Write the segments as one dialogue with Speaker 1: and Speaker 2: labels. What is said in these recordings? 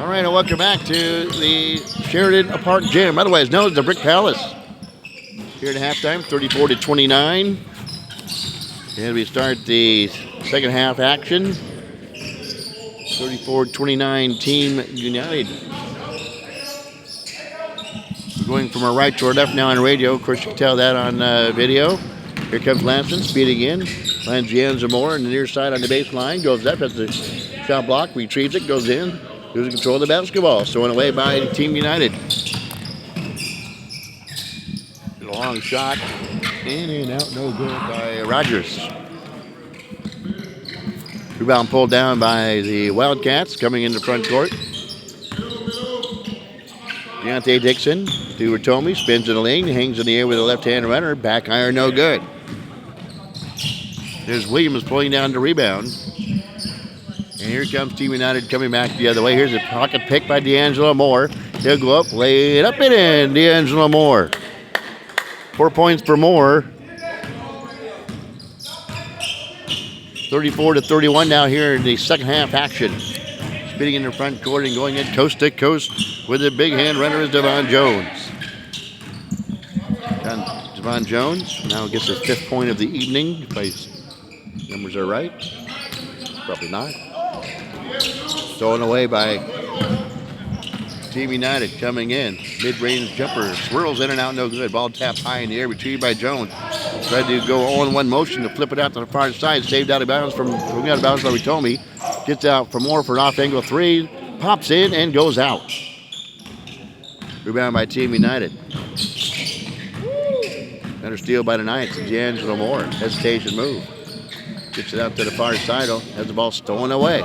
Speaker 1: All right, and welcome back to the Sheridan Park Gym, otherwise known as the Brick Palace. Here at halftime, 34-29. And we start the second half action. 34-29 Team United. We're going from our right to our left now on radio. Of course, you can tell that on video. Here comes Lanston, speeding in. Finds Jans Moore on the near side on the baseline. Goes up as the shot block, retrieves it, goes in. Losing control of the basketball. Thrown away by Team United. Long shot. In and out, no good by Rogers. Rebound pulled down by the Wildcats coming into front court. Deontay Dixon to Ratomi, spins in the lane, hangs in the air with a left-hand runner. Back iron, no good. There's Williams pulling down the rebound. And here comes Team United coming back the other way. Here's a pocket pick by D'Angelo Moore. He'll go up, lay it up and in. D'Angelo Moore. 4 points for Moore. 34-31 now here in the second half action. Spinning in the front court and going in coast to coast with a big hand runner is Devon Jones. Devon Jones now gets his 5th point of the evening. If my numbers are right. Probably not. Stolen away by Team United coming in. Mid-range jumper swirls in and out, no good. Ball tapped high in the air, retrieved by Jones. Tried to go all in one motion to flip it out to the far side. Saved out of bounds by Ratomi. Gets out for Moore for an off-angle three. Pops in and goes out. Rebound by Team United. Another steal by the Knights. D'Angelo Moore. Hesitation move. Gets it out to the far side. Has the ball stolen away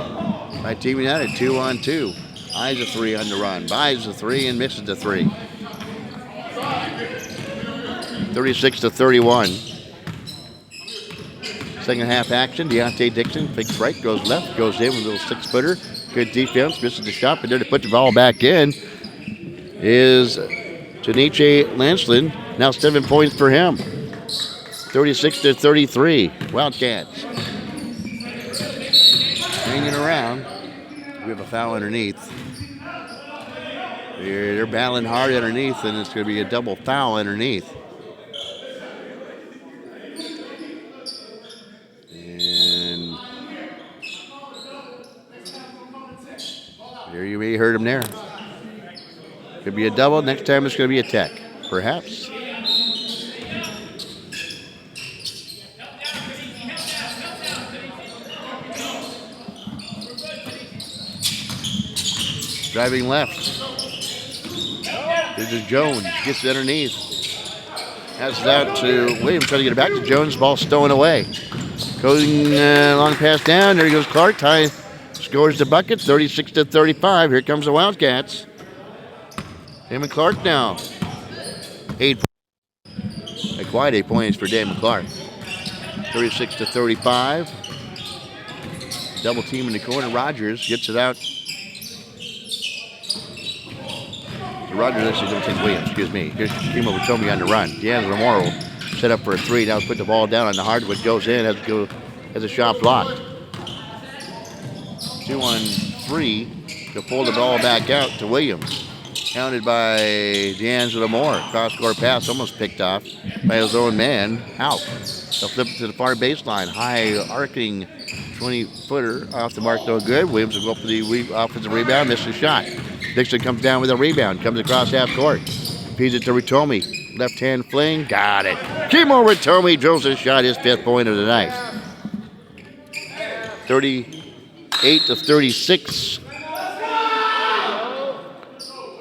Speaker 1: by Team United. 2-on-2. Eyes a three on the run. Buys a three and misses the three. 36-31. Second half action. Deontay Dixon fakes right, goes left, goes in with a little 6-footer. Good defense, misses the shot, but there to put the ball back in is Janice Lansland. Now 7 points for him. 36-33. Wildcats. Hanging around. We have a foul underneath. They're battling hard underneath, and it's going to be a double foul underneath. And there you may heard him there. Could be a double. Next time it's going to be a tech, perhaps. Driving left. This is Jones. Gets it underneath. Passes out to Williams. Trying to get it back to Jones. Ball stolen away. Going long pass down. There he goes Clark. Ty scores the bucket. 36-35. Here comes the Wildcats. Damon Clark now. 8 points. Quite 8 points for Damon Clark. 36-35. Double team in the corner. Rogers gets it out. Rogers actually double team Williams, excuse me. Here's Kimo Ratomi on the run. D'Angelo Moore will set up for a three. Now put the ball down on the hardwood. Goes in, has a shot blocked. 2-on-3 to pull the ball back out to Williams. Counted by D'Angelo Moore. Cross-court pass almost picked off by his own man. Out. They'll flip it to the far baseline. High arcing 20-footer off the mark, no good. Williams will go for the offensive rebound, misses the shot. Dixon comes down with a rebound, comes across half court. Feeds it to Ratomi. Left-hand fling, got it. Kimo Ratomi drills his shot, his 5th point of the night. 38-36.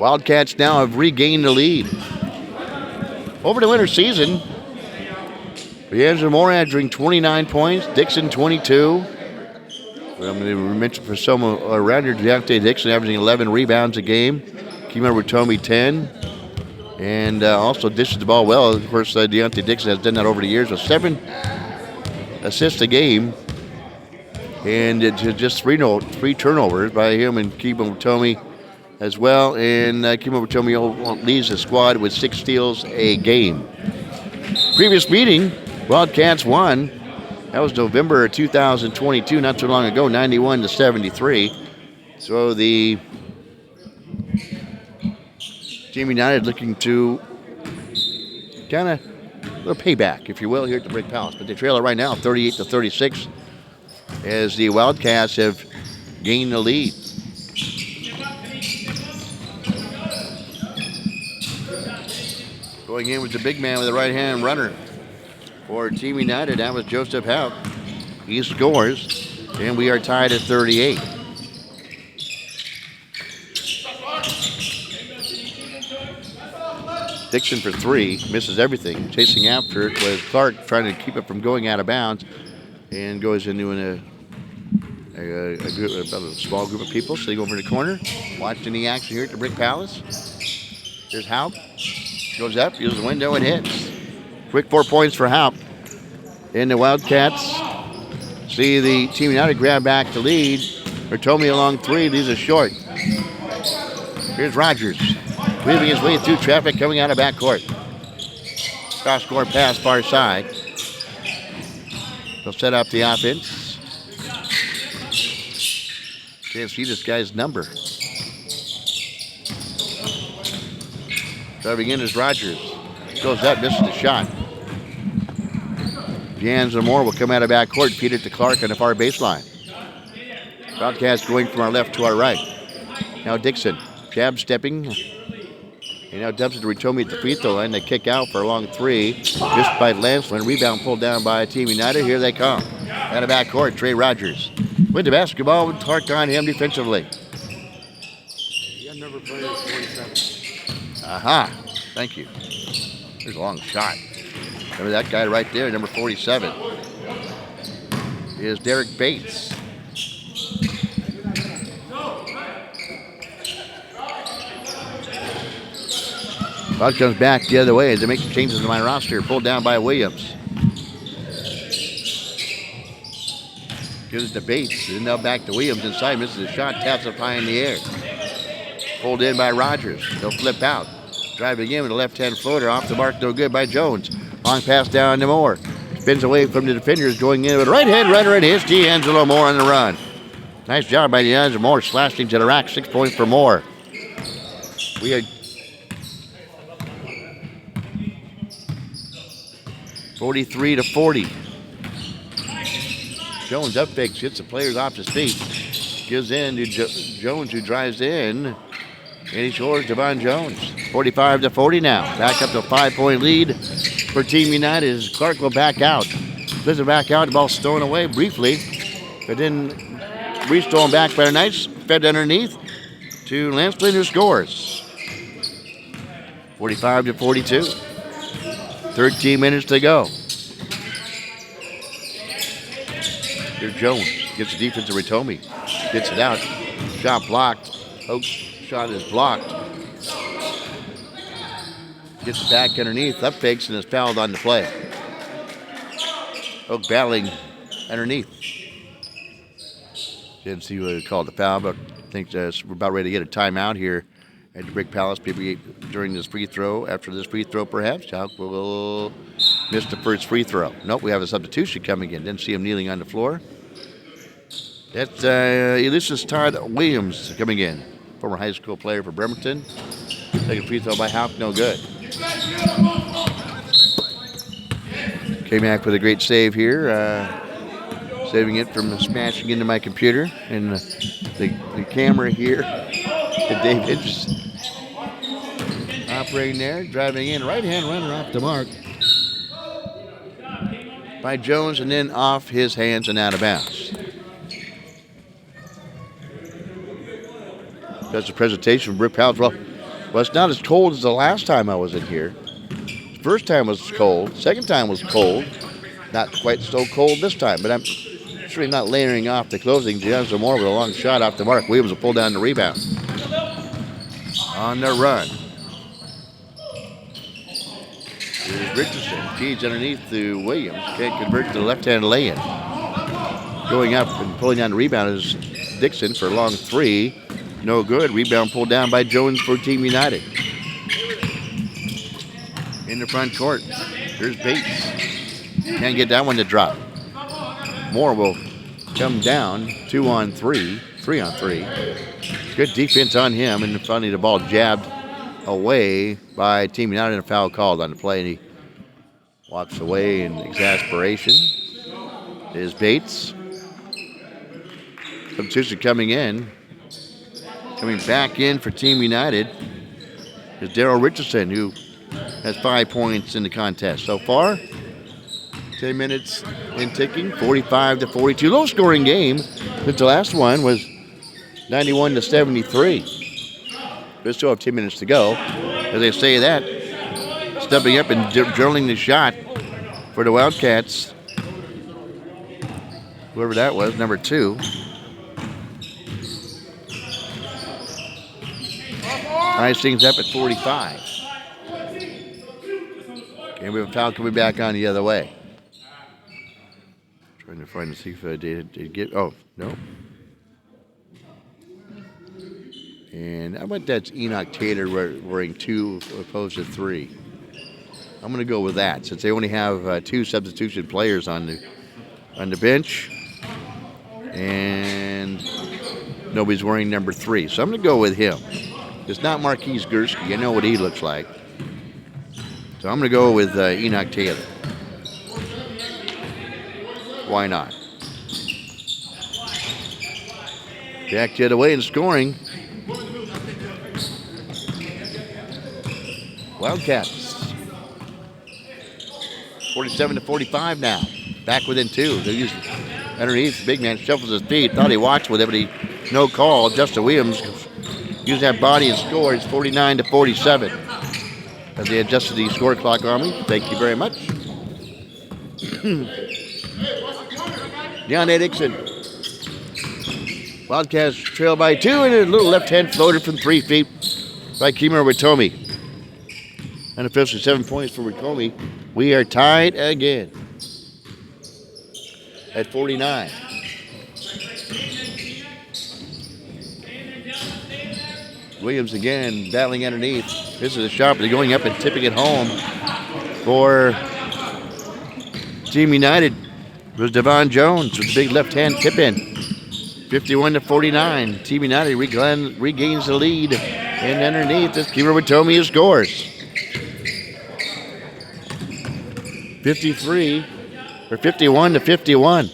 Speaker 1: Wildcats now have regained the lead. Over the winter season, D'Angelo Moore averaging 29 points, Dixon 22. We mentioned for some around here, Deontay Dixon averaging 11 rebounds a game. Kimo Ratomi 10. And also dishes the ball well. Of course, Deontay Dixon has done that over the years with 7 assists a game. And just three turnovers by him and Kimo Ratomi as well. And Kimo Ratomi leads the squad with 6 steals a game. Previous meeting, Wildcats won. That was November 2022, not too long ago, 91-73. So the Team United looking to kind of a little payback, if you will, here at the Brick Palace. But they trail it right now, 38-36, as the Wildcats have gained the lead. Going in with the big man with the right-hand runner for Team United. That was Joseph Haupt. He scores, and we are tied at 38. Dixon for three, misses everything. Chasing after it was Clark, trying to keep it from going out of bounds, and goes into a small group of people sitting over in the corner, watching the action here at the Brick Palace. There's Haupt. Goes up, uses the window, and hits. Quick 4 points for Haupt. And the Wildcats see the Team United grab back the lead. Bertomi along three, these are short. Here's Rogers, weaving his way through traffic coming out of backcourt. Cross-court pass far side. They'll set up the offense. Can't see this guy's number. Driving in is Rogers. Goes up, misses the shot. Jans and Moore will come out of backcourt, feed it to Clark on the far baseline. Wildcats going from our left to our right. Now Dixon, jab stepping. And now dumps it to Ritomi at the free throw line. They kick out for a long three. Just by Lancelin. Rebound pulled down by Team United. Here they come. Out of backcourt, Trey Rogers. With the basketball with Clark on him defensively.
Speaker 2: Number player 47.
Speaker 1: Aha. Thank you. There's a long shot. Remember that guy right there, number 47. Is Derek Bates. Buck comes back the other way as they make some changes to my roster. Pulled down by Williams. Gives it to Bates. And now back to Williams inside. Misses the shot. Taps up high in the air. Pulled in by Rogers. They'll flip out. Driving in with a left-hand floater. Off the mark. No good by Jones. Long pass down to Moore. Spins away from the defenders. Going in with a right-hand runner. And hits D'Angelo Moore on the run. Nice job by D'Angelo Moore. Slashing to the rack. 6 points for Moore. We had 43-40. Jones up fakes, hits the players off his feet. Gives in to Jones, who drives in. And he scores Devon Jones. 45-40 now. Back up to a 5-point lead for Team United as Clark will back out. Flips it back out, the ball stolen away briefly. But then restolen back by the Knights. Fed underneath to Lancelin, who scores. 45-42. 13 minutes to go. Here's Jones. Gets the defense to Ritomi. Gets it out. Shot blocked. Oak's shot is blocked. Gets it back underneath. Up fakes and is fouled on the play. Oak battling underneath. Didn't see what it called the foul, but I think we're about ready to get a timeout here at the Brick Palace. Maybe during this free throw, after this free throw perhaps, Haupt will miss the first free throw. Nope, we have a substitution coming in. Didn't see him kneeling on the floor. That's Ulysses Todd Williams coming in. Former high school player for Bremerton. Second free throw by Haupt, no good. Came back with a great save here. Saving it from smashing into my computer. And the camera here. David's operating there, driving in, right-hand runner off the mark by Jones, and then off his hands and out of bounds. That's the presentation from Brick Palace. Well, it's not as cold as the last time I was in here. The first time was cold. Second time was cold. Not quite so cold this time, but I'm certainly not layering off the closing. D'Angelo Moore with a long shot off the mark. Williams will pull down the rebound. On the run. Here's Richardson. Feeds underneath to Williams. Can't convert to the left-hand lay-in. Going up and pulling down the rebound is Dixon for a long three. No good. Rebound pulled down by Jones for Team United. In the front court. Here's Bates. Can't get that one to drop. Moore will come down. 2-on-3. 3-on-3. Good defense on him, and finally the ball jabbed away by Team United and a foul called on the play, and he walks away in exasperation. Is Bates. Substitution coming in. Coming back in for Team United is Daryl Richardson, who has 5 points in the contest so far. 10 minutes in ticking, 45-42. Low scoring game, since the last one was 91-73. We still have 10 minutes to go. As they say that, stepping up and drilling the shot for the Wildcats. Whoever that was, number 2. Nice things up at 45. And we have a foul coming back on the other way. Trying to find to see if I did get. Oh, no. And I bet that's Enoch Taylor wearing 2 opposed to 3. I'm going to go with that since they only have 2 substitution players on the bench, and nobody's wearing number 3. So I'm going to go with him. It's not Marquise Gursky. I know what he looks like. So I'm going to go with Enoch Taylor. Why not? Back the other way in scoring. Wildcats. 47-45 now. Back within 2. They're using underneath. The big man shuffles his feet. Thought he watched with it, but no call. Justin Williams used that body and scores 49-47. As they adjusted the score clock on me. Thank you very much. Deontay Dixon. Wildcats trail by 2, and a little left-hand floater from 3 feet by Kimura Watomi. Unofficially 7 points for Watomi. We are tied again at 49. Williams again battling underneath. This is a shot, but they're going up and tipping it home for Team United. It was Devon Jones with a big left-hand tip-in. 51-49. Team United regains the lead. And underneath is Kimura Watomi who scores. 51-51.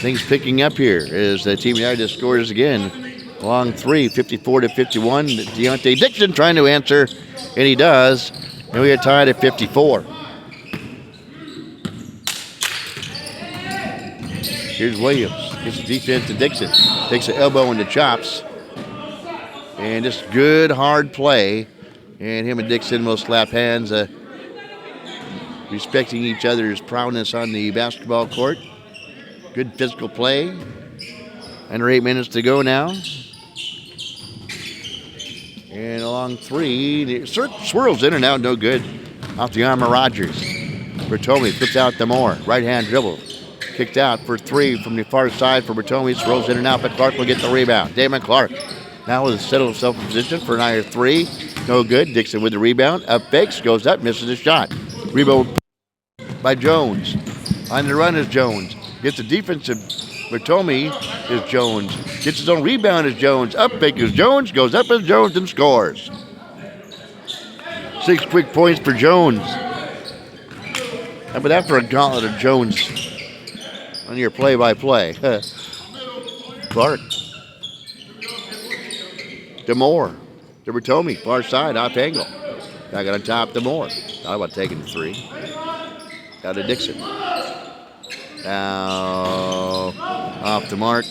Speaker 1: Things picking up here as Team United scores again. Long 3, 54-51. Deontay Dixon trying to answer, and he does. And we are tied at 54. Here's Williams. Gets the defense to Dixon. Takes an elbow into chops. And just good, hard play. And him and Dixon will slap hands, respecting each other's prowess on the basketball court. Good physical play. Under 8 minutes to go now. And along 3, it swirls in and out, no good. Off the arm of Rogers. Bertomi flips out to Moore. Right-hand dribble. Kicked out for 3 from the far side for Bertomi. Swirls in and out, but Clark will get the rebound. Damon Clark now will settle himself in position for an higher 3. No good. Dixon with the rebound. Up fakes, goes up, misses the shot. Rebound by Jones. On the run is Jones. Gets the defensive. Bertomi is Jones. Gets his own rebound as Jones. Up fake is Jones. Goes up as Jones and scores. 6 quick points for Jones. How about that for a gauntlet of Jones on your play-by-play? Clark. DeMoore. To Bertomi. Far side, off angle. Back on top, DeMoore. Thought about taking the 3. Got to Dixon. Now off the mark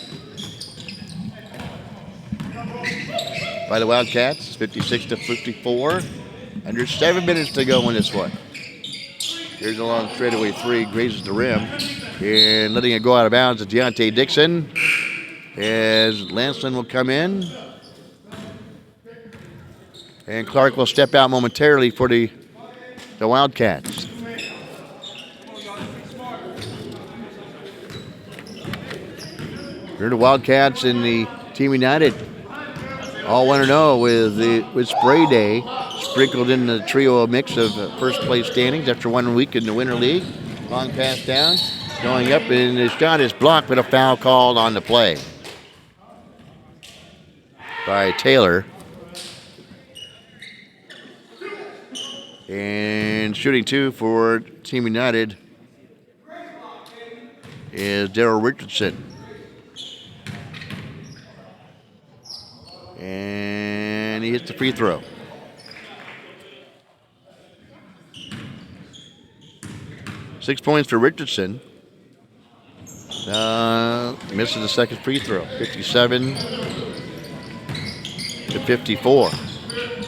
Speaker 1: by the Wildcats, 56-54. Under 7 minutes to go in this one. Here's a long straightaway 3, grazes the rim, and letting it go out of bounds is Deontay Dixon. As Lancelin will come in, and Clark will step out momentarily for the Wildcats. Here are the Wildcats and the Team United. All 1-0 with Spray Day sprinkled in the trio mix of first place standings after 1 week in the Winter League. Long pass down, going up, and the shot is blocked, but a foul called on the play. by Taylor. And shooting 2 for Team United is Daryl Richardson. And he hits the free throw. Six points for Richardson. Misses the second free throw. 57 to 54.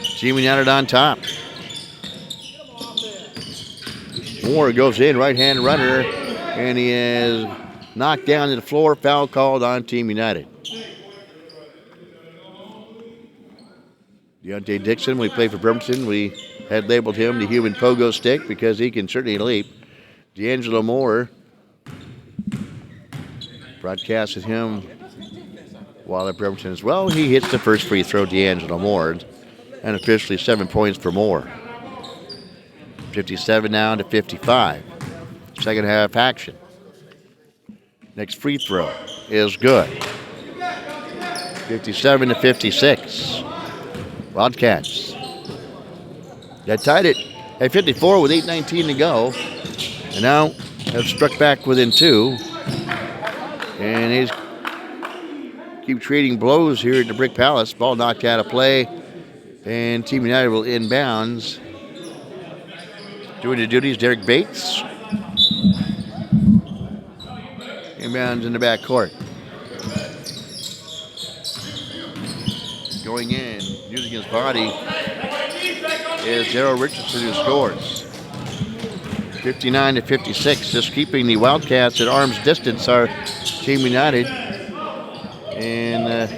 Speaker 1: Team United on top. Moore goes in, right-hand runner, and he is knocked down to the floor. Foul called on Team United. Deontay Dixon, when he played for Bremerton, we had labeled him the human pogo stick because he can certainly leap. D'Angelo Moore broadcasted him while at Bremerton as well. He hits the first free throw, D'Angelo Moore, and officially 7 points for Moore. 57 now to 55. Second half action. Next free throw is good. 57 to 56. Wildcats. They tied it at 54 with 8:19 to go. And now have struck back within 2. And he's keep trading blows here at the Brick Palace. Ball knocked out of play. And Team United will inbounds. Doing the duties, Derek Bates. Inbounds in the back court. Going in, using his body, is Daryl Richardson who scores. 59 to 56, just keeping the Wildcats at arm's distance are Team United. And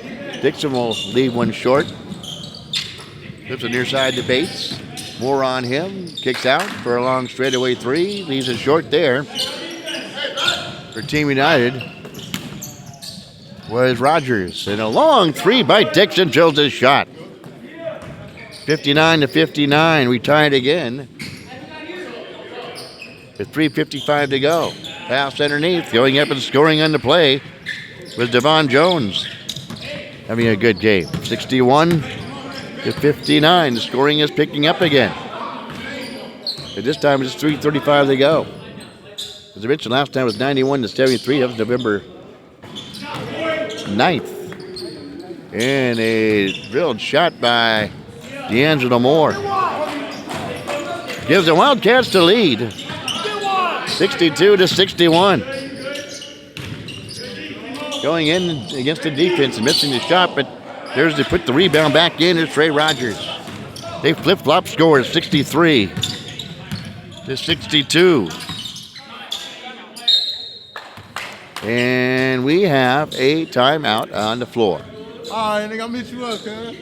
Speaker 1: Dixon will leave one short. Flips it near side to Bates. Moore on him, kicks out for a long straightaway 3. Leaves it short there. For Team United was Rogers. And a long 3 by Dixon drills his shot. 59 to 59, we tied again. With 3:55 to go. Pass underneath, going up and scoring on the play was Devon Jones. Having a good game. 61 to 59. The scoring is picking up again. But this time it's 3:35 to go. As I mentioned, last time it was 91 to 73. That was November 9th. And a drilled shot by D'Angelo Moore. Gives the Wildcats the lead. 62 to 61. Going in against the defense and missing the shot, but there's to put the rebound back in. It's Trey Rogers. They flip-flop scores 63 to 62. And we have a timeout on the floor.
Speaker 2: All right, nigga, I'll meet you up, man.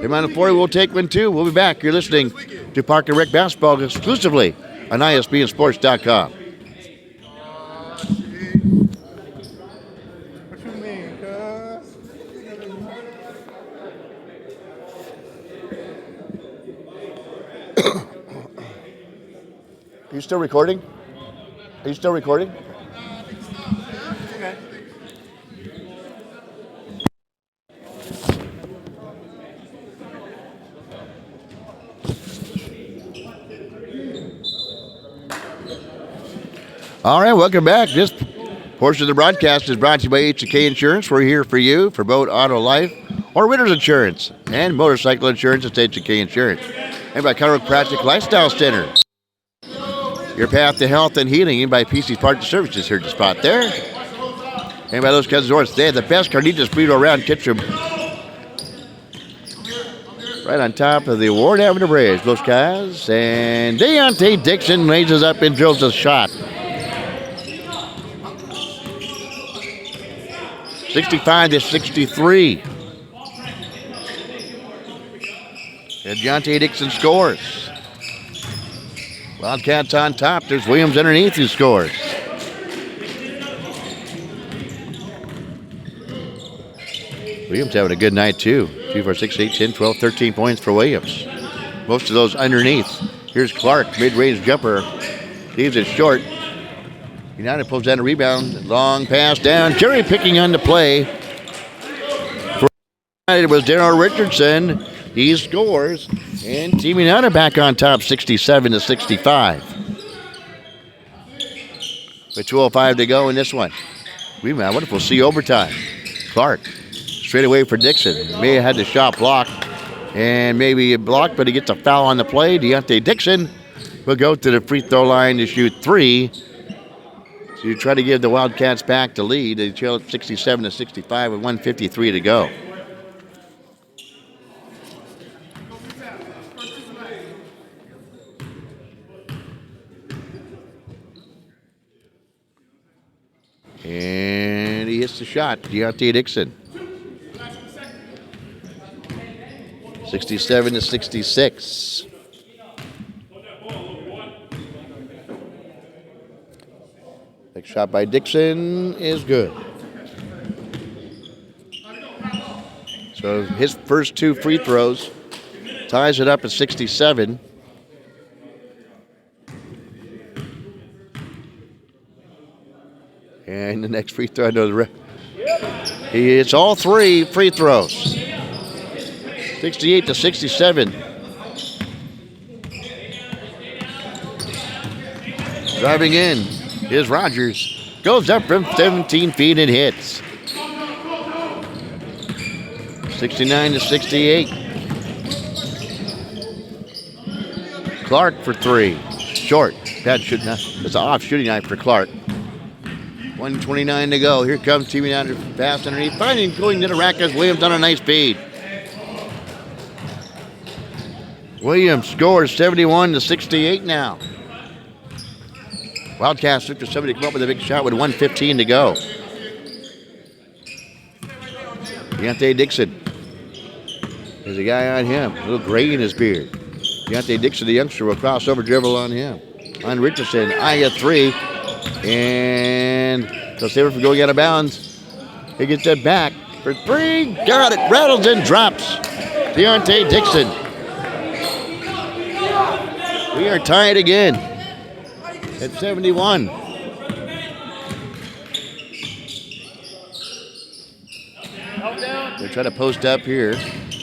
Speaker 1: Time on the floor, we'll take one too. We'll be back. You're listening to Park and Rec Basketball exclusively on ISBNsports.com.
Speaker 2: What you mean, cuz?
Speaker 1: Are you still recording? Are you still recording?
Speaker 2: Okay.
Speaker 1: All right, welcome back. This portion of the broadcast is brought to you by HK Insurance. We're here for you for boat, auto, life, or renter's insurance and motorcycle insurance at HK Insurance. And by Chiropractic Lifestyle Center. Your path to health and healing, and by PC's Parts Services here to spot there. And by those Cousins Horse, they have the best carnitas burrito around Kitchen. Right on top of the Ward Avenue Bridge, Los Caz. And Deontay Dixon raises up and drills a shot. 65 to 63. And Deontay Dixon scores. Wildcats on top. There's Williams underneath who scores. Williams having a good night too. 2, 4, 6, 8, 10, 12, 13 points for Williams. Most of those underneath. Here's Clark, mid-range jumper. Leaves it short. United pulls down a rebound. Long pass down. Jerry picking on the play. It was Darryl Richardson. He scores. And Team United back on top 67-65. With 2:05 to go in this one. I wonder if we'll see overtime. Clark straight away for Dixon. May have had the shot blocked. And maybe a block, but he gets a foul on the play. Deontay Dixon will go to the free throw line to shoot 3. So you try to give the Wildcats back the lead. They trail at 67-65 with 1:53 to go. And he hits the shot. Deontay Dixon. 67-66. Next shot by Dixon is good. So his first 2 free throws ties it up at 67. And the next free throw, he hits all 3 free throws. 68-67. Driving in is Rogers. Goes up from 17 feet and hits. 69-68. Clark for 3. Short. That should not. It's an off shooting night for Clark. 1:29 to go. Here comes Team United pass underneath. Finding going to the rack as Williams on a nice feed. Williams scores 71-68 now. Wildcats took to somebody to come up with a big shot with 1:15 to go. Deontay Dixon. There's a guy on him, a little gray in his beard. Deontay Dixon, the youngster, will cross over dribble on him. On Richardson, eye 3. And they'll save it from going out of bounds. He gets that back for 3. Got it. Rattles and drops. Deontay Dixon. We are tied again at 71. They try to post up here.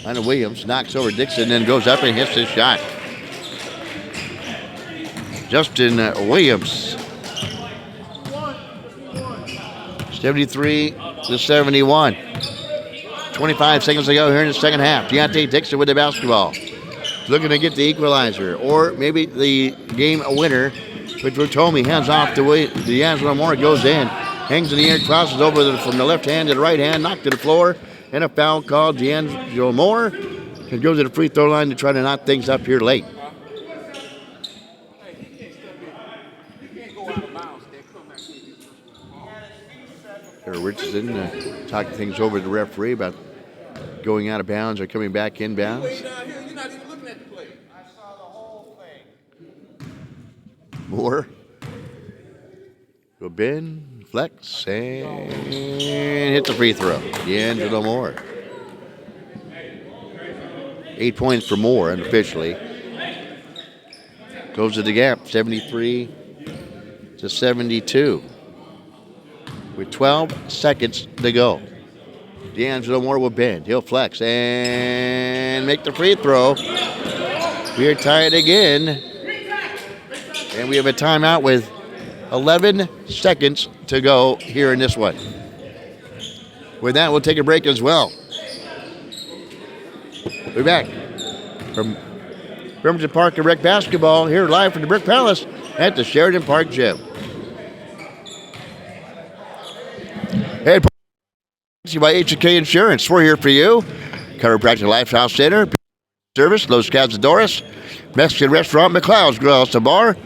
Speaker 1: On Williams, knocks over Dixon, then goes up and hits his shot. Justin Williams. 73-71. 25 seconds to go here in the second half. Deontay Dixon with the basketball. Looking to get the equalizer, or maybe the game winner. Which Rotomi hands off to D'Angelo Moore, goes in. Hangs in the air, crosses over from the left hand to the right hand, knocked to the floor. And a foul called. D'Angelo Moore can go to the free throw line to try to knock things up here late. Richardson talking things over to the referee about going out of bounds or coming back in bounds.
Speaker 2: You're not even looking at the play. I saw the whole thing.
Speaker 1: Moore. Go bend, flex, and hit the free throw. D'Angelo Moore. 8 points for Moore unofficially. Closes the gap, 73-72. With 12 seconds to go. D'Angelo Moore will bend. He'll flex and make the free throw. We are tied again. And we have a timeout with 11 seconds to go here in this one. With that, we'll take a break as well. We're back from Bremerton Park and Rec Basketball here live from the Brick Palace at the Sheridan Park Gym. Hey, by H&K Insurance. We're here for you. Chiropractic Lifestyle Center, Service, Los Cazadores, Mexican Restaurant, McLeod's Grill House and Bar,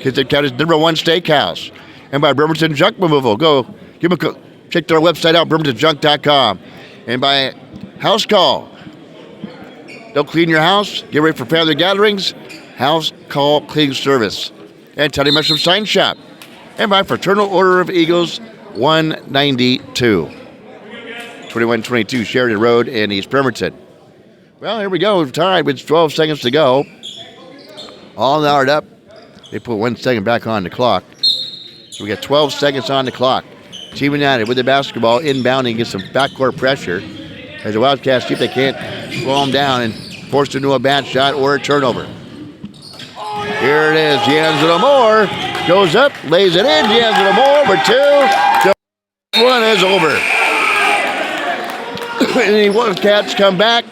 Speaker 1: Kinston County's #1 Steakhouse, and by Bremerton Junk Removal. Go give them a check their website out, bremertonjunk.com, and by House Call. Don't clean your house, get ready for family gatherings, House Call Cleaning Service, and Teddy Mushroom Sign Shop, and by Fraternal Order of Eagles 192. 2122 Sheridan Road in East Bremerton. Well, here we go. We're tied with 12 seconds to go. All honored up. They put 1 second back on the clock. So we got 12 seconds on the clock. Team United with the basketball inbounding, get some backcourt pressure. as the Wildcats see if they can't slow them down and force them into a bad shot or a turnover. Here it is. D'Angelo Moore goes up, lays it in. D'Angelo Moore for two. The one is over. And the Wildcats come back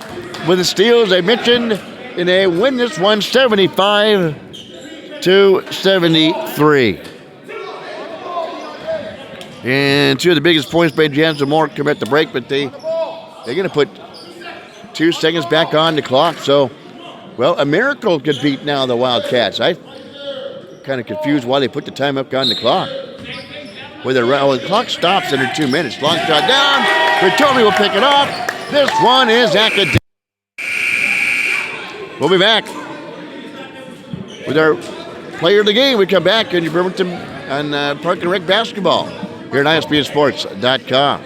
Speaker 1: with the steal, as I mentioned, and they win this one 75-73. And two of the biggest points by D'Angelo Moore come at the break, but they're going to put 2 seconds back on the clock. So, well, a miracle could beat now the Wildcats. I'm kind of confused why they put the time up on the clock. Where the clock stops under 2 minutes. Long shot down. Bertoni will pick it up. This one is academic. We'll be back with our player of the game. We come back in Bremerton on Park and Rec basketball here at ISBSports.com.